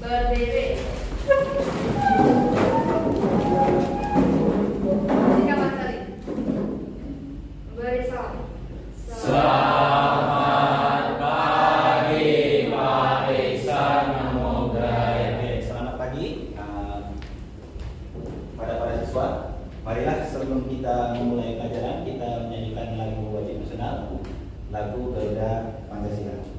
Berdiri. Sikap materi. Beri salam. Selamat pagi Pak Iksan, Namo Buddhaya. Selamat pagi pada para siswa. Marilah sebelum kita memulai pelajaran, kita menyanyikan lagu wajib nasional, lagu Garuda Pancasila.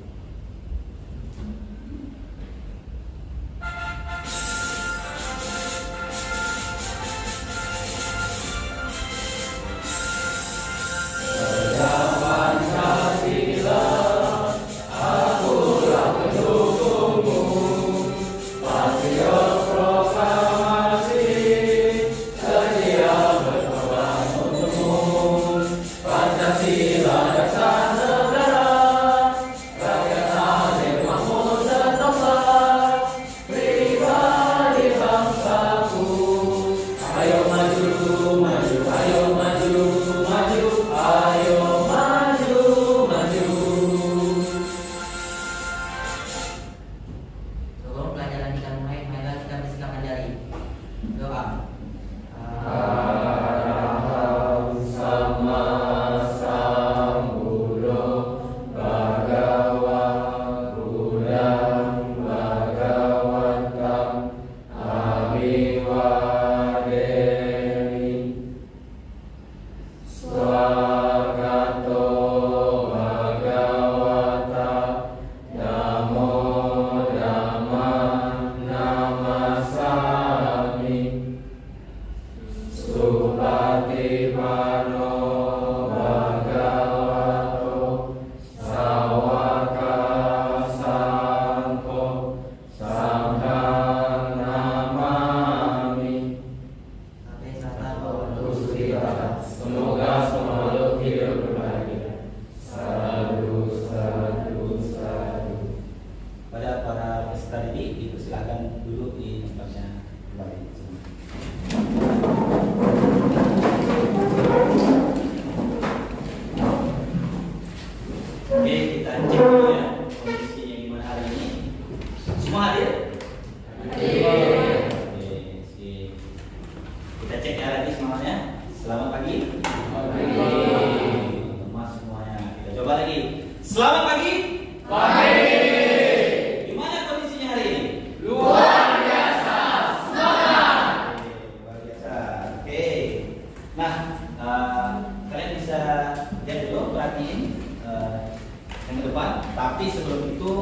Tapi sebelum itu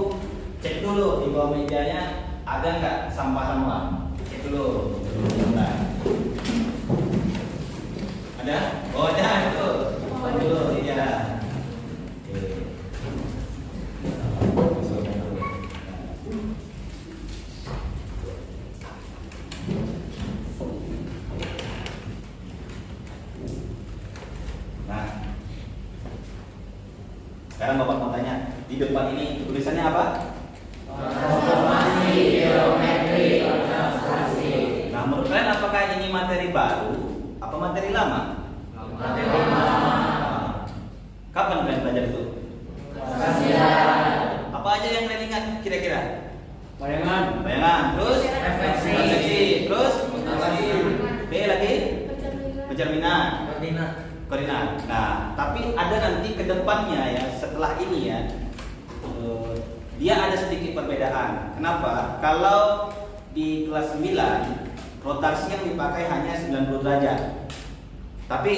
cek dulu di bawah mejanya ada nggak sampah-sampah. Cek dulu. Nah. Ada? Oh ada itu. Buat dulu ya. Nah. Sekarang Bapak mau tanya, di depan ini tulisannya apa? Transformasi geometri organisasi. Nah, menurut kalian apakah ini materi baru? Apa materi lama? Materi lama. Kapan kalian belajar itu? Pancasila. Apa aja yang kalian ingat kira-kira? Bayangan. Bayangan, terus Refleksi. terus Mutasi. Oke, lagi pencerminan, koordinat. Nah, tapi ada nanti ke depannya ya, setelah ini ya, dia ada sedikit perbedaan. Kenapa? Kalau di kelas 9 rotasi yang dipakai hanya 90 derajat. Tapi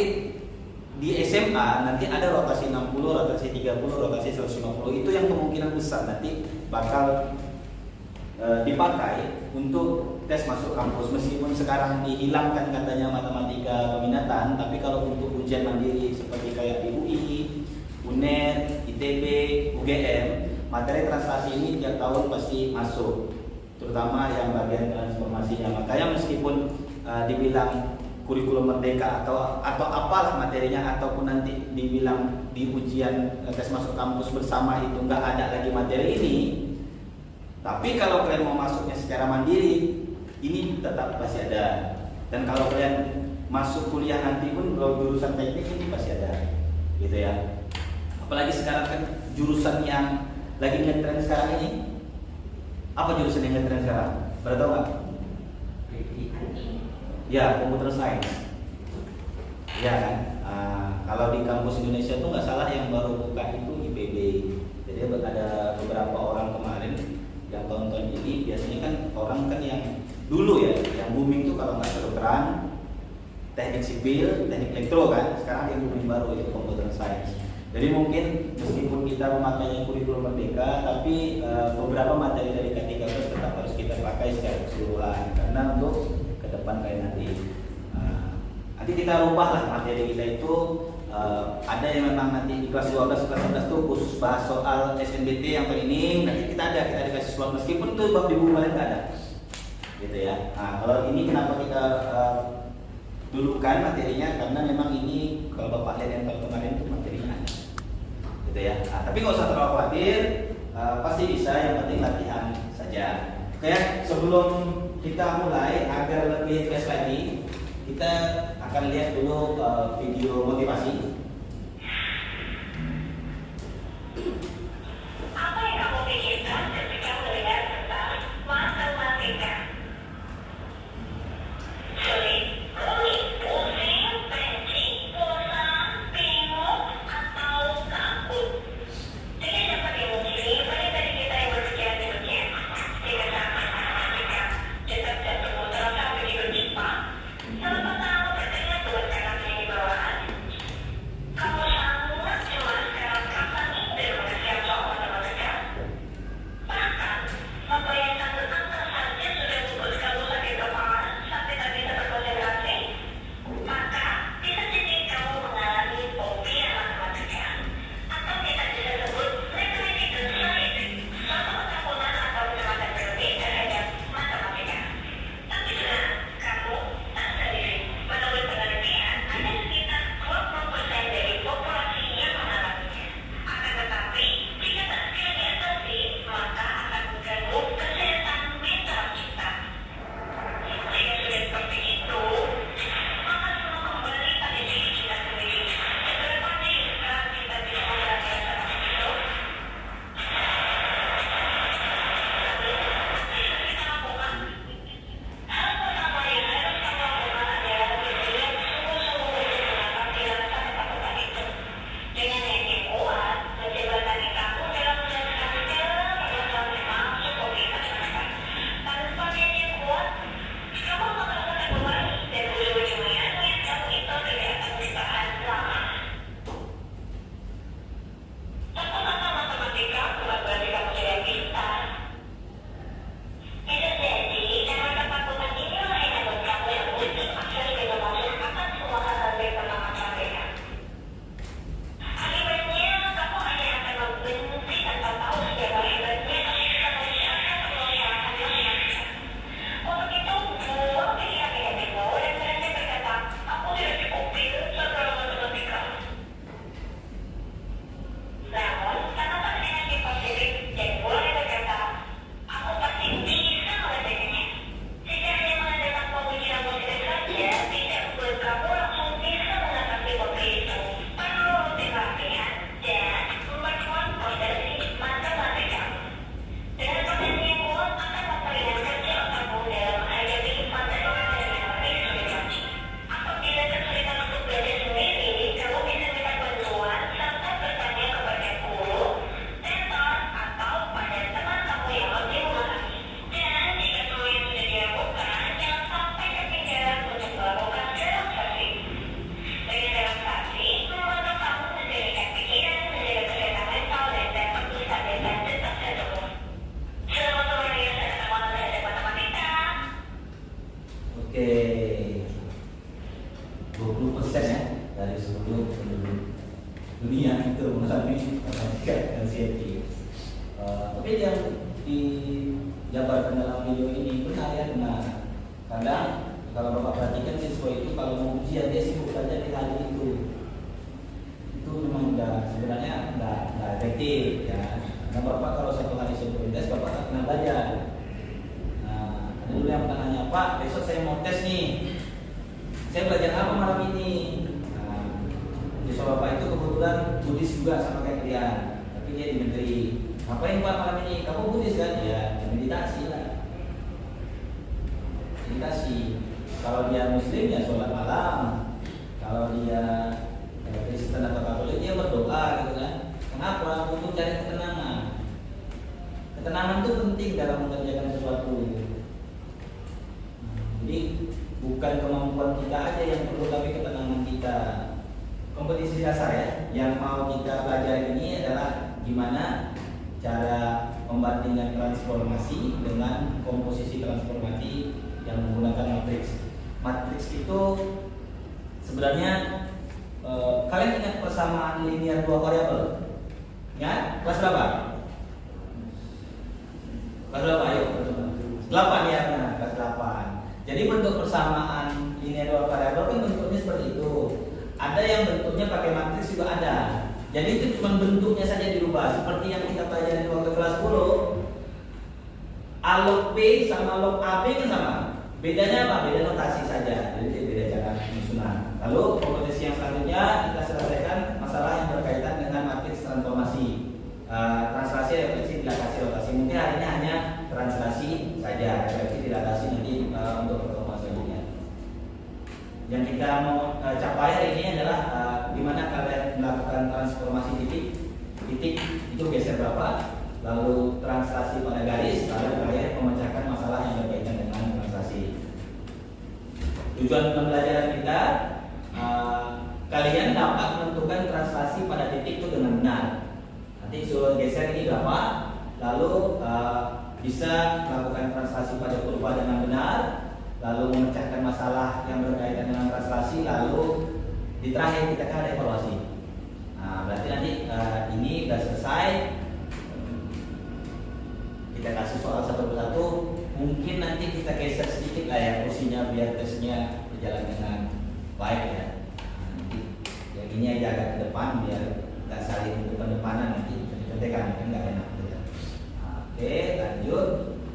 di SMA nanti ada rotasi 60, rotasi 30, rotasi 150. Itu yang kemungkinan besar nanti bakal dipakai untuk tes masuk kampus. Meskipun sekarang dihilangkan katanya matematika peminatan, tapi kalau untuk ujian mandiri seperti kayak di UI, UNER, ITB, UGM, materi translasi ini tiap tahun pasti masuk, terutama yang bagian transformasinya. Makanya meskipun dibilang kurikulum merdeka atau apalah materinya, ataupun nanti dibilang di ujian tes masuk kampus bersama itu nggak ada lagi materi ini, tapi kalau kalian mau masuknya secara mandiri, ini tetap pasti ada. Dan kalau kalian masuk kuliah nanti pun kalau jurusan teknik ini pasti ada, gitu ya. Apalagi sekarang kan jurusan yang lagi ngetren sekarang ini Apa jurusan yang ngetren sekarang? Pada tahu nggak? Ya, computer science. Ya kan? Kalau di kampus Indonesia tuh nggak salah yang baru buka itu IPB. Jadi ada beberapa orang kemarin yang tahun-tahun ini biasanya kan orang kan yang dulu ya, yang booming tuh kalau nggak kedokteran, teknik sipil, teknik elektro kan. Sekarang yang booming baru itu computer science. Jadi mungkin meskipun kita memakai kurikulum merdeka, tapi beberapa materi dari K13 tetap harus kita pakai secara keseluruhan karena untuk ke depan kayak nanti kita rubah lah materi kita itu. Ada yang memang nanti di kelas 12, kelas 11 tuh khusus bahas soal SNBT yang training. Nanti kita dikasih slot meskipun itu bab di buku kalian nggak ada, gitu ya. Nah, kalau ini kenapa kita dulukan materinya karena memang ini kalau bapak lihat yang tahun kemarin itu materinya ada, gitu ya. Nah, tapi nggak usah terlalu khawatir, pasti bisa. Yang penting latihan saja. Oke, sebelum kita mulai agar lebih fresh lagi, kita akan lihat dulu video motivasi. Apa yang kamu pikirkan ketika melihat tentang matematika? Sulit, rumit, pusing, benci, bosan, bingung, atau takut? Tidak dapat dimungkiri pada dari kita yang berpikiran demikian. Jika sampai matematika tetap dan semua terasa begitu cepat, salah pertama bertanya buat kanan yang di bawahan. Kamu sangat cemas karena kapan ini mengerjakan soal matematika. Bahkan, membayangkan angka saja sudah membuat kamu sakit kepala sampai tak bisa berkonsentrasi. Maka, bisa jadi kamu mengalami fobia matematika. Atau kita bisa sebut negative anxiety, suatu ketakutan atau kecemasan berlebih terhadap matematika. Tapi tenang, kamu tak sendiri. Menurut penelitian, ada sekitar 20% dari populasi yang mengalaminya. Akan tetapi, jika tak segera diatasi, maka akan mengganggu kesehatan mental kita. Jika sudah seperti itu, maka semua kembali pada diri kita sendiri. Seberapa bisa kita bisa mengalami rasa takut itu? Kita lakukan. Hal pertama yang harus kamu lakukan adalah berdiam sungguh-sungguh untuk mengatasi rasa ketakutan itu. Dengan yakin kuat, menjembatani kamu dalam menyelesaikan segala permasalahan termasuk fobia matematika. Tanpa yakin kuat, kamu akan merasakan beban dan ujung-ujungnya niat kamu itu tidak akan bertahan lama. Takut akan matematika bukan berarti kamu tidak pintar. Bisa jadi karena ketakutan inilah yang membuat kamu yang butuh akses pintu masuk akan semua hal-hal yang tentang matematika. Akibatnya, kamu hanya akan membenci tanpa tahu seberapa hebatnya ketika mengusahakan penyelesaian matematika. Untuk itu, buang pikiran negatifmu dan berhenti berkata, aku tidak cukup pintar dalam matematika. Namun, tanamkan energi positif dan mulai berkata, aku pasti bisa mengerjakannya. Jika hanya mengandalkan pemikiran positif saja, tidak membuat kamu langsung bisa mengatasi fobia itu. Perlu rutin latihan dan memperkuat fondasi matematika. Dengan fondasi yang kuat akan memperingan kerja otakmu dalam menghadapi matematika yang lebih sulit lagi. Apabila kesulitan untuk belajar sendiri, kamu bisa minta bantuan serta bertanya kepada guru, mentor, atau pada teman kamu yang lebih memahami. Dan jika semuanya sudah dilakukan, jangan sampai ketinggalan untuk melakukan relaksasi. Dengan relaksasi, membantu kamu menjadikan pikiran, menjaga kesehatan mental, dan dapat menstabilkan detak jantung. Selamat luar biasa ketemu belajar matematika. Oke, 20% ya dari seluruh penduduk dunia itu mengalami matematika dan CFD. Tapi yang dijabarkan dalam video ini benar ya, benar. Kadang kalau bapak perhatikan siswa itu kalau mau ujian dia sibuk saja di hari itu memang sebenarnya nggak efektif ya. Karena bapak kalau satu hari sebelum tes bapak tak pernah belajar. Nah, ada dulu yang tanya, Pak besok saya mau tes nih, saya belajar apa malam ini? Nah, siswa bapak itu kebetulan Buddhis juga sama kayak dia, tapi dia di negeri. Ngapain Pak malam ini? Kamu Buddhis kan? Ya, meditasi. dia Muslim ya sholat malam. Kalau dia Kristen atau Katolik dia berdoa gitu kan. Kenapa? Untuk cari ketenangan. Ketenangan itu penting dalam mengerjakan sesuatu. Jadi bukan kemampuan kita aja yang perlu, tapi ketenangan kita. Kompetisi dasar ya, yang mau kita pelajari ini adalah gimana cara membandingkan transformasi dengan komposisi transformasi yang menggunakan matriks. Matriks itu sebenarnya kalian ingat persamaan linear dua variabel? Ya, kelas berapa? Kelas berapa? Ayo, 8 ya, nah, kelas 8. Jadi bentuk persamaan linear dua variabel kan bentuknya seperti itu. Ada yang bentuknya pakai matriks juga ada. Jadi itu cuma bentuknya saja dirubah. Seperti yang kita pelajari waktu kelas 10. A log B sama log AB kan sama. Bedanya apa? Beda notasi saja. Jadi beda cara penyusunan. Lalu kompetisi yang selanjutnya kita selesaikan masalah yang berkaitan dengan matriks transformasi. Translasi, refleksi, dilatasi, rotasi. Mungkin hari ini hanya translasi saja. Refleksi, dilatasi nanti untuk pertemuan selanjutnya. Yang kita mau capai hari ini adalah di mana kalian melakukan transformasi titik itu geser berapa, lalu translasi pada garis, lalu terakhir memecahkan masalah yang berkaitan dengan translasi. Tujuan pembelajaran kita kalian dapat menentukan translasi pada titik itu dengan benar. Nanti suruh geser ini berapa, lalu bisa melakukan translasi pada kurva dengan benar, lalu memecahkan masalah yang berkaitan dengan translasi, lalu di terakhir kita akan ada evaluasi. Nah, berarti nanti ini sudah selesai. Kita kasih soal satu persatu. Mungkin nanti kita geser sedikit lah ya kursinya biar tesnya berjalan dengan baik ya. Nanti yang ini aja agak ke depan biar nggak saling depan-depanan nanti. Contekan kan nggak enak gitu. Oke, lanjut.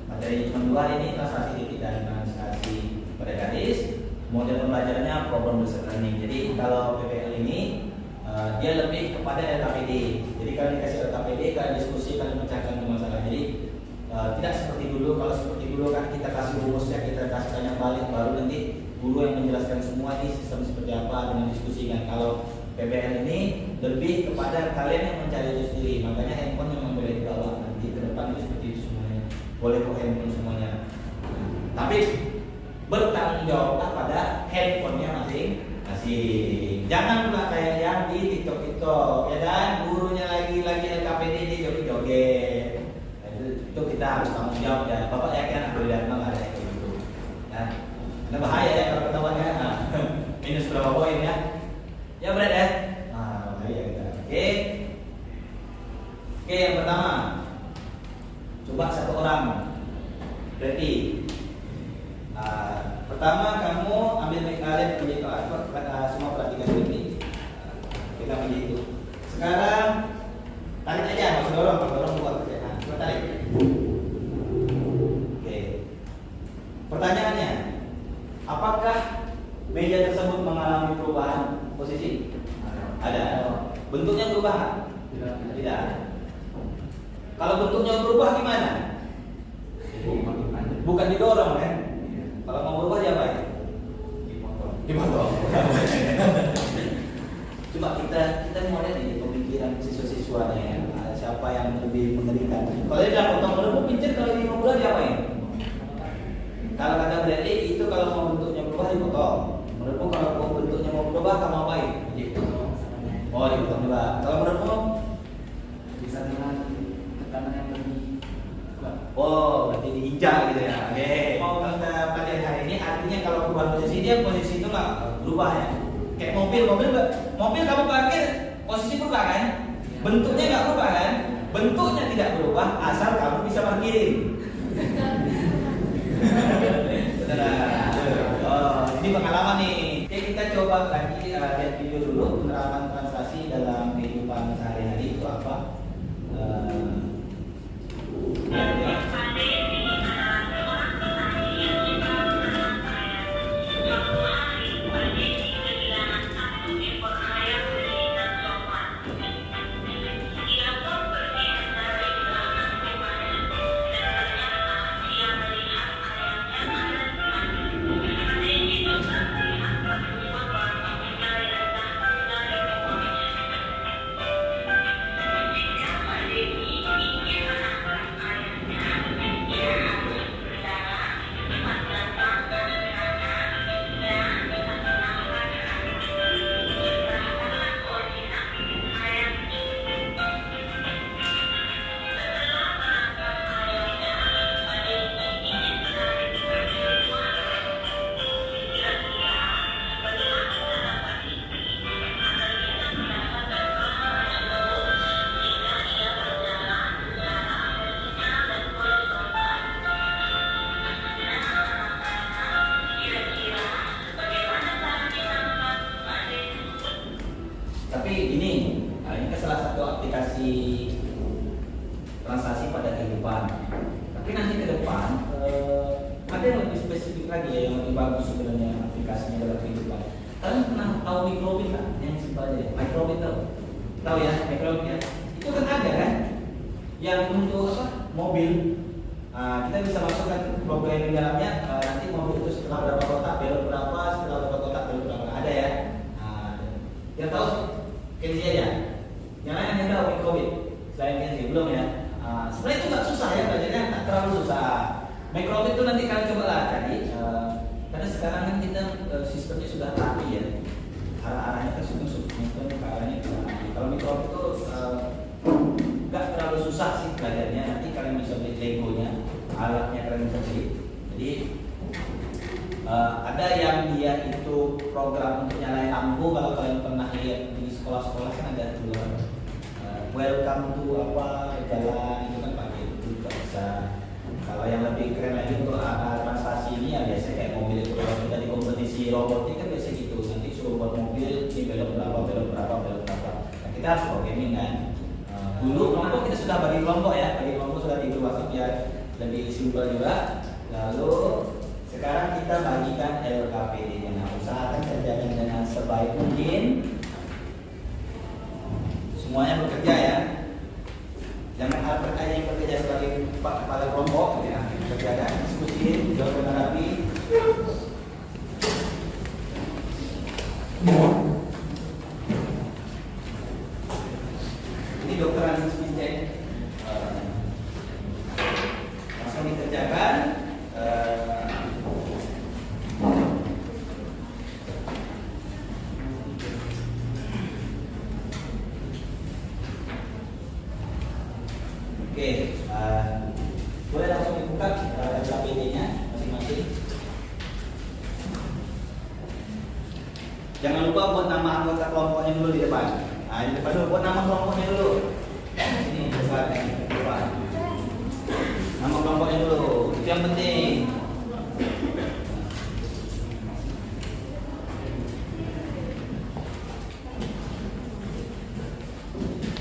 Materi cuma 2 ini, translasi titik dan translasi pada garis. Model pembelajarannya problem based learning. Jadi kalau PPL ini dia lebih kepada LKPD. Jadi kalau dikasih LKPD, kalian diskusi, kalian pecahkan masalah. Jadi tidak seperti dulu. Kalau seperti dulu kan kita kasih rumusnya, kita kasih tanya balik, baru nanti guru yang menjelaskan semua ini sistem seperti apa dengan diskusi kan. Kalau PPL ini lebih kepada kalian yang mencari itu sendiri. Makanya handphone memang boleh dibawa nanti ke depan itu seperti itu semuanya. Boleh kok handphone semuanya. Tapi bertanggung jawablah pada handphonenya masing-masing. Jangan pula kayak yang di TikTok ya kan, gurunya lagi LKPD di joget-joget. Itu kita harus tanggung jawab ya. Bapak yakin anak boleh datang ada kayak gitu. Ya. Karena bahaya ya kalau ketahuan ya. Minus berapa poin ya? Ya berat ya. Nah, bahaya kita. Oke, yang pertama. Coba satu orang. Berarti pertama kamu ambil kalian begitu semua perhatikan ini. Kita begitu. Sekarang tarik aja, nggak usah dorong. Kalau dorong buat kerjaan. Coba tarik. Oke. Pertanyaannya, apakah meja tersebut mengalami perubahan posisi? Ada. Bentuknya berubah? Tidak. Kalau bentuknya berubah gimana? Bukan didorong kan? Kalau mau berubah diapain? Dipotong. Coba kita mau lihat ini pemikiran siswa-siswanya ya. Siapa yang lebih mengerikan? Kalau dia bilang potong berubah pincir, kalau ini mau berubah diapain? Kalau kata Bradley itu kalau mau bentuknya berubah dipotong. Menurutmu kalau bentuknya mau berubah kamu apain? Oh dipotong juga. Kalau menurutmu bisa dengan tekanan yang lebih. Oh, berarti diinjak gitu ya. Oke. Mau kita pelajari hari ini artinya kalau perubahan posisi dia posisi itu nggak berubah ya. Kayak mobil kamu parkir posisi berubah kan? Bentuknya nggak berubah kan? Bentuknya tidak berubah asal kamu bisa parkirin. Oh, ini pengalaman nih. Oke, kita coba lagi lihat video dulu penerapan translasi dalam kehidupan sehari-hari itu apa? depan ada yang lebih spesifik lagi ya, yang lebih bagus sebenarnya aplikasinya dalam kehidupan. Kalian pernah tahu microbit kan? Yang simpel aja, microbit tahu ya, microbit ya. Itu kan ada kan? Yang untuk apa? Mobil. Kita bisa masukkan program di dalamnya. Nanti mobil itu setelah berapa kotak belok berapa, setelah berapa kotak belok berapa, ada ya. Yang tahu Kenzi aja. Yang lain yang tahu microbit selain Kenzi belum ya. Sebenarnya itu nggak susah ya, belajarnya nggak terlalu susah. Microbit itu nanti kalian coba lah tadi, karena sekarang kan kita sistemnya sudah rapi ya, arah-arahnya kan sudah ke arahnya itu. Kalau microbit itu nggak terlalu susah sih belajarnya. Nanti kalian bisa beli Legonya, alatnya kalian bisa beli. Jadi ada yang dia itu program untuk nyalain lampu. Kalau kalian pernah lihat di sekolah-sekolah kan ada tulisan welcome to apa jalan, itu kan pakai itu juga bisa. Kalau yang lebih keren lagi untuk translasi ini ya biasanya kayak mobil itu. Kalau kita di kompetisi robotik kan biasa gitu, nanti suruh buat mobil ini belok berapa, belok berapa, belok berapa. Nah, kita harus programming kan. Dulu kelompok kita sudah bagi kelompok ya, bagi kelompok sudah di WhatsApp ya, lebih simpel juga. Lalu sekarang kita bagikan LKPD-nya. Nah, usahakan kerjakan dengan sebaik mungkin. Semuanya bekerja ya. Jangan Albert aja yang bekerja sebagai kepala kelompok ya. Kerjakan, diskusi, jawab dengan rapi. Ini dokter Anis Pincek. Langsung dikerjakan. Oke, boleh langsung dibuka LKPD-nya masing-masing. Jangan lupa buat nama anggota kelompoknya dulu di depan. Di depan dulu, buat nama kelompoknya dulu. Ini depan. Nama kelompoknya dulu, itu yang penting.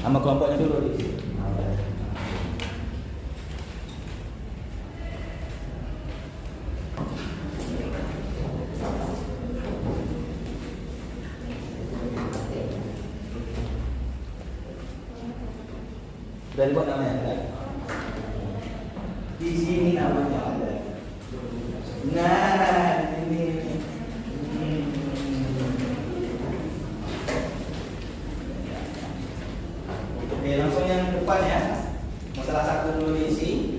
Nama kelompoknya dulu di sini. Dan buat namanya ada. Di sini namanya ada. Nah, di sini. Oke, langsung yang depan ya. Masalah satu dulu diisi.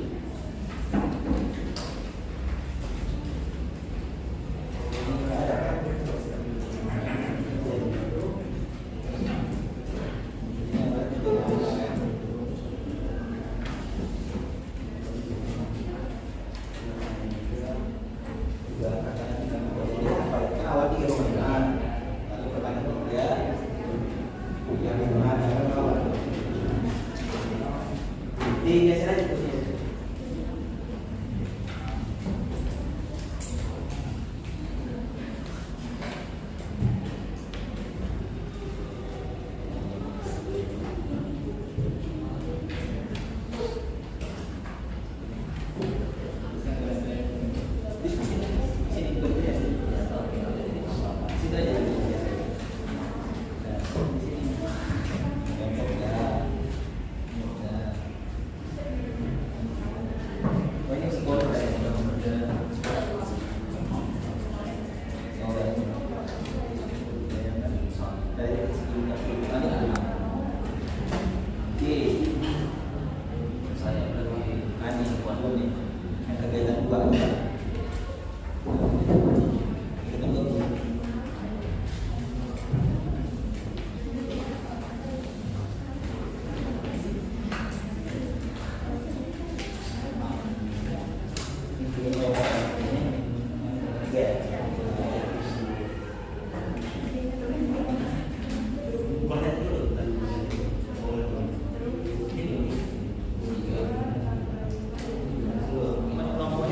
Digeser aja kursinya.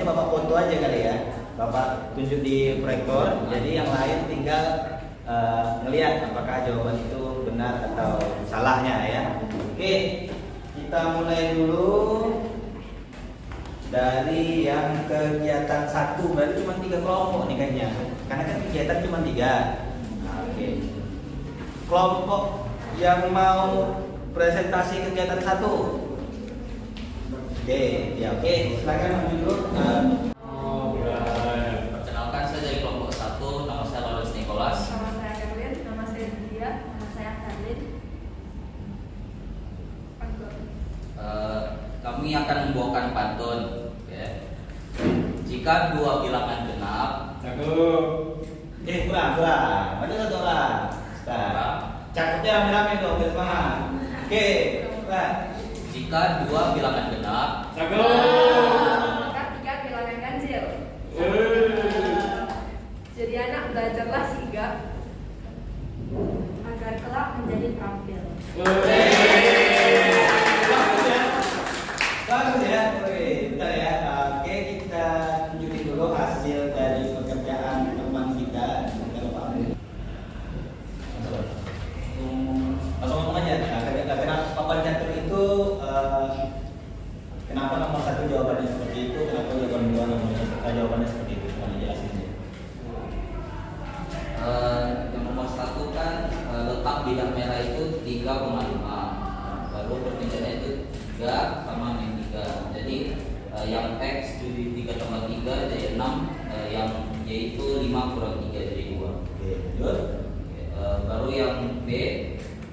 Bapak foto aja kali ya, Bapak tunjuk di proyektor, jadi yang lain tinggal ngelihat apakah jawaban itu benar atau salahnya ya. Oke, kita mulai dulu. dari yang kegiatan 1 berarti cuma 3 kelompok nih kayaknya. Karena kan kegiatan cuma 3. Nah, oke. Kelompok yang mau presentasi kegiatan 1. Oke, ya oke. Silakan maju dulu. Perkenalkan, saya dari kelompok 1, nama saya Lawrence Nicholas. Nama saya Karlin. Nama saya Dia. Nama saya Karlin. Kami akan membawakan pantun. Ya. Jika 2 bilangan genap, Kurang. Maju 1 orang. Sekarang. Cakepnya rame-rame dong, biar semangat. Oke, kurang. jika 2 bilangan genap, Maka 3 bilangan ganjil. Jadi anak belajarlah sigap Agar kelak menjadi terampil. Bagus ya. Oke, bentar ya. Oke, kita tunjukin dulu hasil dari pekerjaan teman kita. Kita lupa ambil. Langsung ngomong aja. Nah, kenapa papan cantum itu kenapa nomor 1 jawabannya seperti itu, kenapa jawaban 2 jawabannya seperti itu? Semuanya jelasin aja. yang nomor 1 kan letak bidang merah itu 3,5, lalu perbedaannya itu 3 sama min 3. Jadi yang X jadi 3 tambah 3 jadi 6, yang Y itu 5 kurang 3 jadi 2. Oke, lanjut. Baru yang B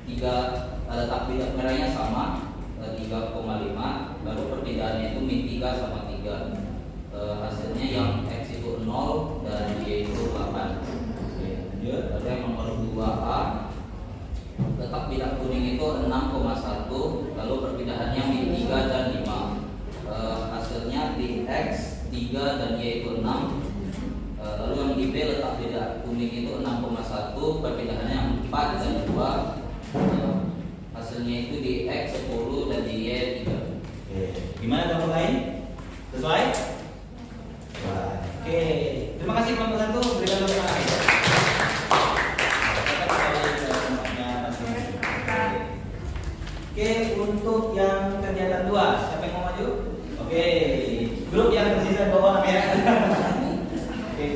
3 letak bidang merahnya sama 3,5, baru perbedaannya itu min 3 sama 3. Hasilnya yang X itu 0 dan Y itu 8. Lalu yang nomor 2A, letak bidang kuning itu 6,1, lalu perbedaannya min 3 dan 5. Hasilnya di X 3 dan Y itu 6. Lalu yang di B letak bidang kuning itu 6,1, perbedaannya 4 dan 2. Hasilnya itu di X 10 dan di Y 3. Oke, gimana kelompok lain? Sesuai? Oke, terima kasih kelompok 1. Berikan tepuk tangan. Oke, untuk yang kegiatan 2, siapa yang mau maju? Oke, grup yang tersisa bawah ya. Oke.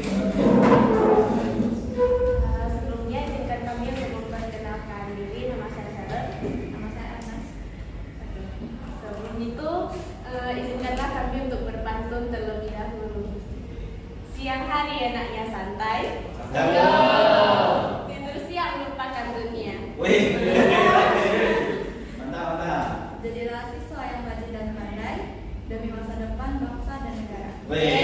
Sebelumnya izinkan kami untuk memperkenalkan diri. Nama saya Sarah. Nama saya Anas. Oke. Sebelum itu izinkanlah kami untuk berpantun terlebih dahulu. Siang hari enaknya santai. Tidur siang lupakan dunia. Wih. Mantap. Jadilah siswa yang rajin dan pandai demi masa depan bangsa dan negara. Wih.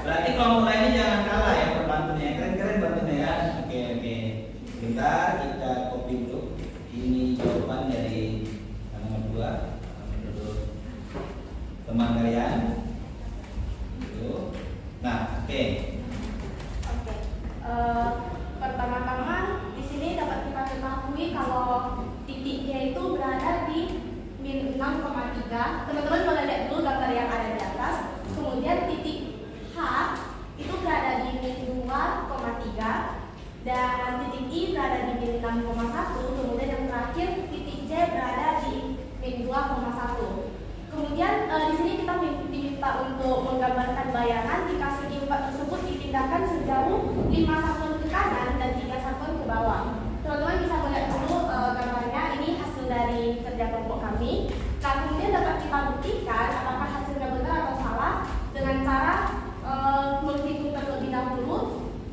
Berarti kelompok lainnya jangan kalah ya berpantunnya. Keren-keren pantunnya ya. Oke. Bentar kita copy dulu. Ini jawaban dari nomor 2. Menurut teman kalian. Nah, oke. Pertama-tama di sini dapat kita ketahui kalau titiknya itu berada di min 6,3. Teman-teman boleh lihat dulu gambar yang ada di atas. Kemudian titik H itu berada di min 2,3 dan titik I berada di min 6,1. Kemudian yang terakhir titik J berada di min 2,1. Kemudian di sini kita diminta untuk menggambarkan bayangan jika segi 4 tersebut dipindahkan sejauh 5 satuan ke kanan dan 3 satuan ke bawah. Teman-teman bisa melihat dulu gambarnya, ini hasil dari kerja kelompok kami. Nah, kemudian dapat kita buktikan apakah hasilnya benar atau salah dengan cara menghitung terlebih dahulu.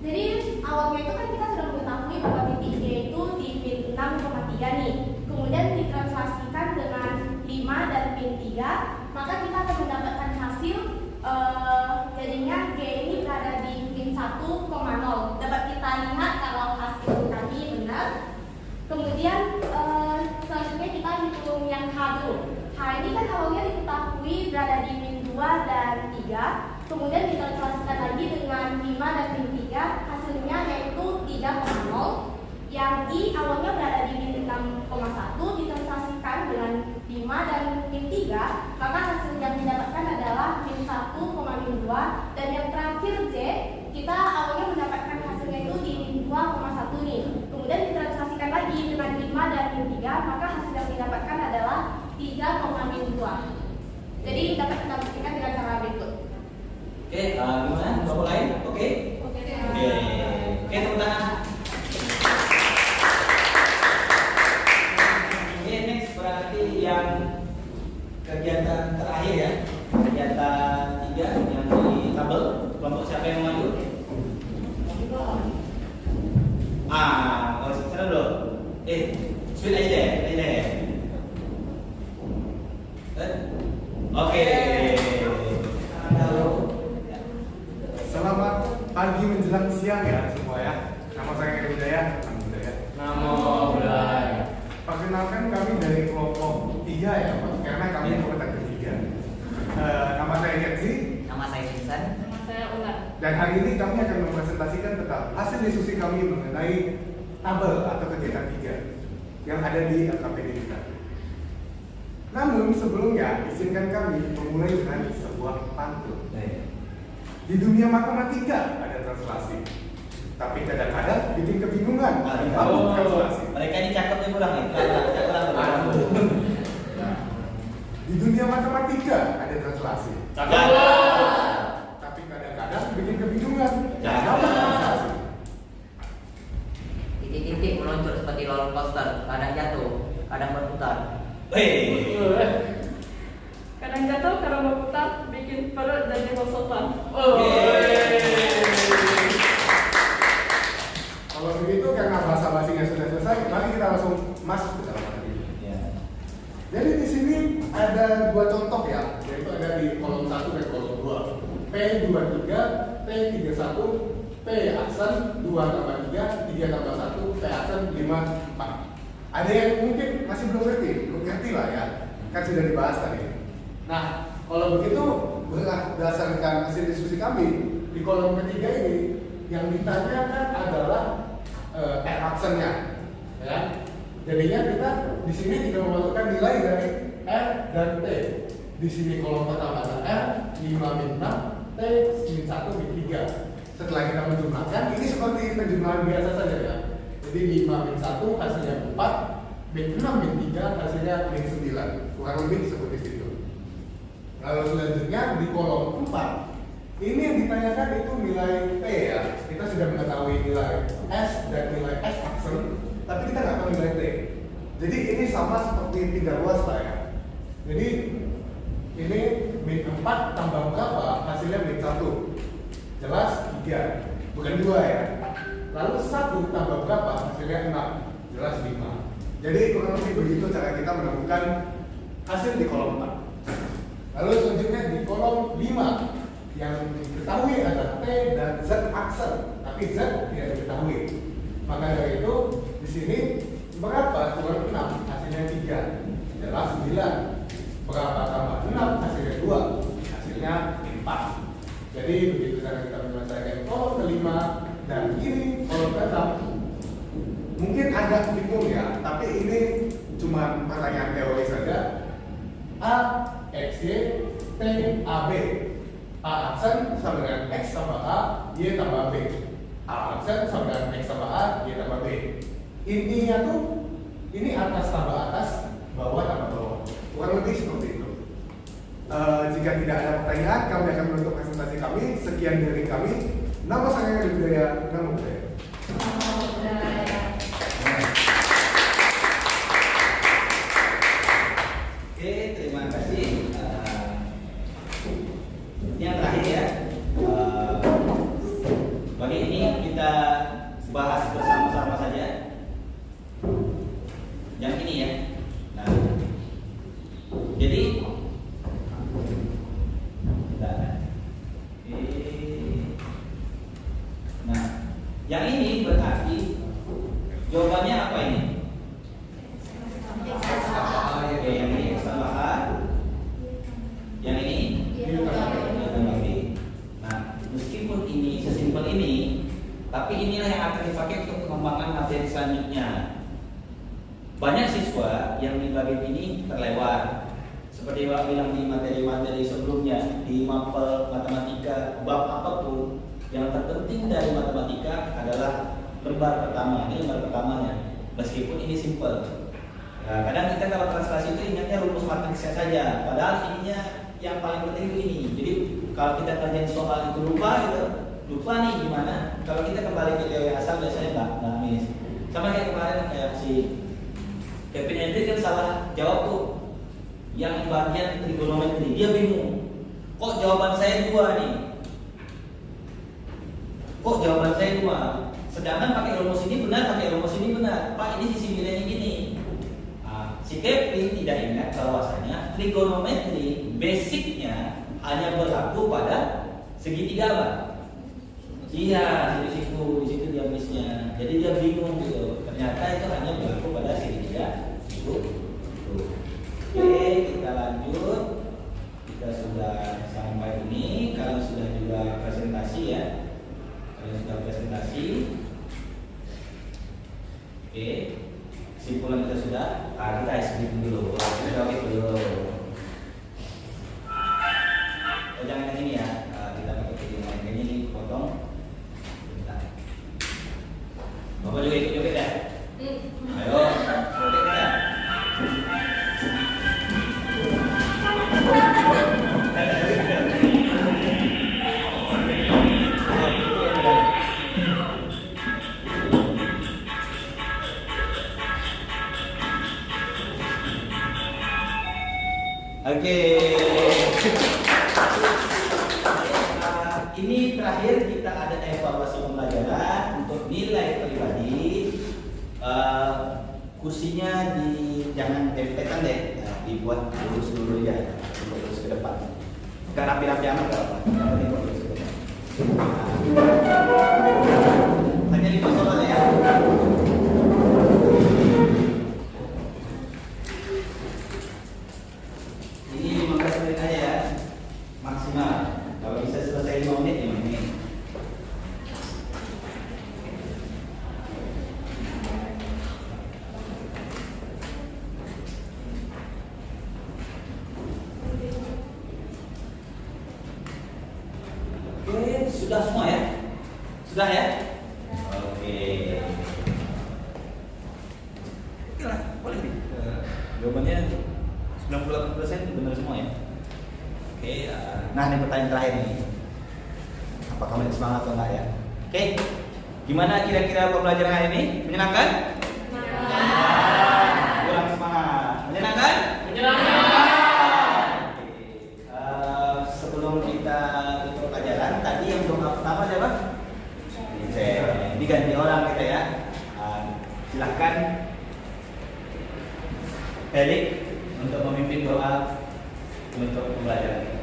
Jadi awalnya itu kan kita sudah mengetahui bahwa titiknya itu di min 6,3 nih. Kemudian ditranslasikan dengan 5 dan min 3, maka kita akan mendapatkan hasil jadinya G ini berada di min 1,0. Dapat kita lihat kalau hasil tadi benar. Kemudian selanjutnya kita hitung yang H dulu. H ini kan awalnya diketahui berada di min 2 dan 3. Kemudian ditranslasikan lagi dengan 5 dan min 3, hasilnya yaitu 3,0. Yang I awalnya berada di min 6,1, ditranslasikan dengan 5 dan min 3, maka hasil yang didapatkan adalah min 1,2. Dan yang terakhir J, kita awalnya mendapatkan hasilnya itu di min 2,1 nih. Kemudian ditranslasikan lagi dengan 5 dan min 3, maka hasil yang didapatkan adalah 3,0. 3,-2. Jadi dapat kita buktikan dengan cara berikut. Oke, gimana? Bapak lain? Oke? Oke. Oke, tepuk tangan. Oke, next berarti yang kegiatan terakhir ya. Kegiatan 3 yang di tabel. Kelompok siapa yang maju? Kalau sekarang dulu. Speed aja deh. Oke. Halo. Selamat pagi menjelang siang ya semua ya. Nama saya Eri Budaya. Namo Buddhaya. Perkenalkan kami dari kelompok 3 ya Pak, karena kami kelompok ketiga. Nama saya Kenzi Nama saya Vincent. Nama saya Ulan. dan hari ini kami akan mempresentasikan tentang hasil diskusi kami mengenai tabel atau kegiatan 3 yang ada di LKPD kita. Namun sebelumnya izinkan kami memulai dengan sebuah pantun. Di dunia matematika ada translasi, tapi kadang-kadang bikin kebingungan. Kalau translasi. Mereka ini cakep nih kurang nih. Di dunia matematika ada translasi, Cakep. tapi kadang-kadang bikin kebingungan. Jangan. Apa translasi? Titik-titik meluncur seperti roller coaster, kadang jatuh, kadang berputar. Kadang jatuh, kadang berputar, bikin perut jadi mersotan. Kalau begitu karena bahasa basinya sudah selesai, mari kita langsung masuk ke dalam materi. Jadi di sini ada 2 contoh ya, yaitu ada di kolom 1 dan kolom 2. P23, P31, P aksen 2 tambah 3, 3 tambah 1, P aksen 5, 4. Ada yang mungkin masih belum ngerti lah ya, kan sudah dibahas tadi. Nah, kalau begitu berdasarkan hasil diskusi kami di kolom ketiga ini, yang ditanyakan adalah R aksennya, ya. Jadinya kita di sini tidak memasukkan nilai dari R dan T. Di sini kolom pertama ada R, 5 min 6, T, min 1, min 3. Setelah kita menjumlahkan, ini seperti penjumlahan biasa saja ya. Jadi 5 min 1 hasilnya 4, min 6 min 3 hasilnya min 9. Kurang lebih seperti itu. Lalu selanjutnya di kolom 4, ini yang ditanyakan itu nilai T ya. Kita sudah mengetahui nilai S dan nilai S aksen, tapi kita nggak tahu nilai T. Jadi ini sama seperti 3 ruas lah ya. Jadi ini min 4 tambah berapa? Hasilnya min 1. Jelas 3, bukan 2 ya. Lalu 1 tambah berapa? Hasilnya 6. Jelas 5. Jadi kurang lebih begitu cara kita menemukan hasil di kolom 4. Lalu selanjutnya di kolom 5, yang diketahui adalah T dan Z aksen, tapi Z tidak diketahui. Maka dari itu di sini berapa kurang 6 hasilnya 3, jelas 9. Berapa tambah 6 hasilnya 2, hasilnya 4. Jadi begitu cara kita menyelesaikan kolom kelima dan ini kolom ke-6. Mungkin agak bingung ya, tapi ini cuma pertanyaan teori saja. A, X, Y, T, A, B. A aksen sama dengan X tambah A, Y tambah B. A aksen sama dengan X tambah A, Y tambah B. Intinya tuh ini atas tambah atas, bawah tambah bawah. Kurang lebih seperti itu. Jika tidak ada pertanyaan, kami akan menutup presentasi kami. Sekian dari kami. Nama saya Eri Budaya. Namo Buddhaya. Oke, terima kasih. Yang terakhir ya, bagi ini kita bahas bersama-sama saja. Yang ini ya. Nah, jadi nah, yang ini berarti jawabannya apa ini? Oke, yang ini X tambah A. Yang ini nah, meskipun ini sesimpel ini, tapi inilah yang akan dipakai untuk pengembangan materi selanjutnya. Banyak siswa yang di bagian ini terlewat. Seperti Pak bilang di materi-materi sebelumnya, di mapel matematika bab apapun, yang terpenting dari matematika adalah lembar pertama. Ini lembar pertamanya, meskipun ini simpel. Nah, kadang kita kalau translasi itu ingatnya rumus matriksnya saja, padahal ininya yang paling penting itu ini. Jadi kalau kita kerjain soal itu lupa nih gimana? Kalau kita kembali ke teori asal biasanya nggak miss. Sama kayak kemarin kayak si Kevin Hendrik kan salah jawab tuh yang bagian trigonometri, dia bingung. Kok jawaban saya 2 nih? Kok jawaban saya 2? Sedangkan pakai rumus ini benar, pakai rumus ini benar. Pak, ini sisi nilainya gini. Nah, si Kevin tidak ingat bahwasanya trigonometri basicnya hanya berlaku pada segitiga apa? Iya, di situ dia missnya. Jadi dia bingung gitu. Ternyata itu hanya berlaku pada segitiga itu. Oke, kita lanjut. Kita sudah sampai ini. Kalian sudah juga presentasi ya. Kalian sudah presentasi. Oke, kesimpulan kita sudah. Kita explain dulu. Kita dulu. Jangan yang ini ya. Kita pakai video lain ini potong. Bapak juga ikut joget ya? Ayo, joget ya. Oke. Ini terakhir kita ada evaluasi pembelajaran untuk nilai pribadi. Kursinya jangan dempetan deh, dibuat lurus dulu ya, lurus ke depan. Gak rapi-rapi amat kalau yang penting lurus ke depan. Hanya 5 soal ya. Ini 15 menit aja ya, maksimal. Kalau bisa selesai 5 menit, 5 menit. Oke, sudah semua ya? Sudah ya? Oke. Oke lah, boleh nih. Jawabannya 98% benar semua ya? Oke, nah ini pertanyaan terakhir nih. Apakah kamu semangat atau enggak ya? Oke, gimana kira-kira pembelajaran hari ini? Menyenangkan? Menyenangkan. Kurang semangat. Menyenangkan? Menyenangkan. Sebelum kita tutup pelajaran, tadi yang doa pertama siapa? Diganti orang kita ya. Silahkan Felix untuk memimpin doa untuk pembelajaran kita.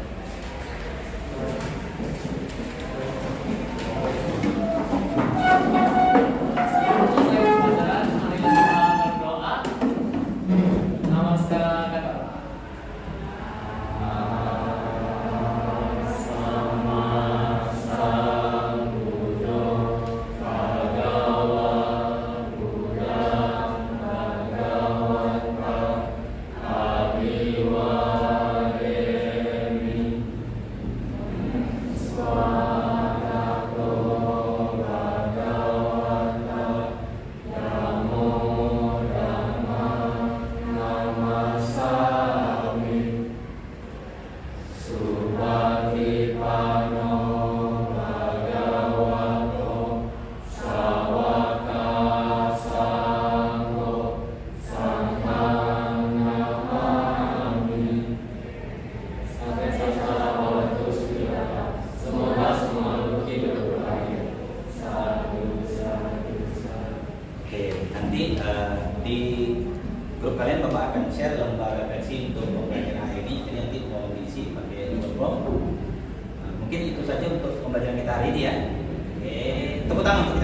Di grup kalian Bapak akan share lembar referensi untuk pembelajaran hari ini. Jadi nanti mau diisi pakai Google Form. Mungkin itu saja untuk pembelajaran kita hari ini ya. Oke, tepuk tangan untuk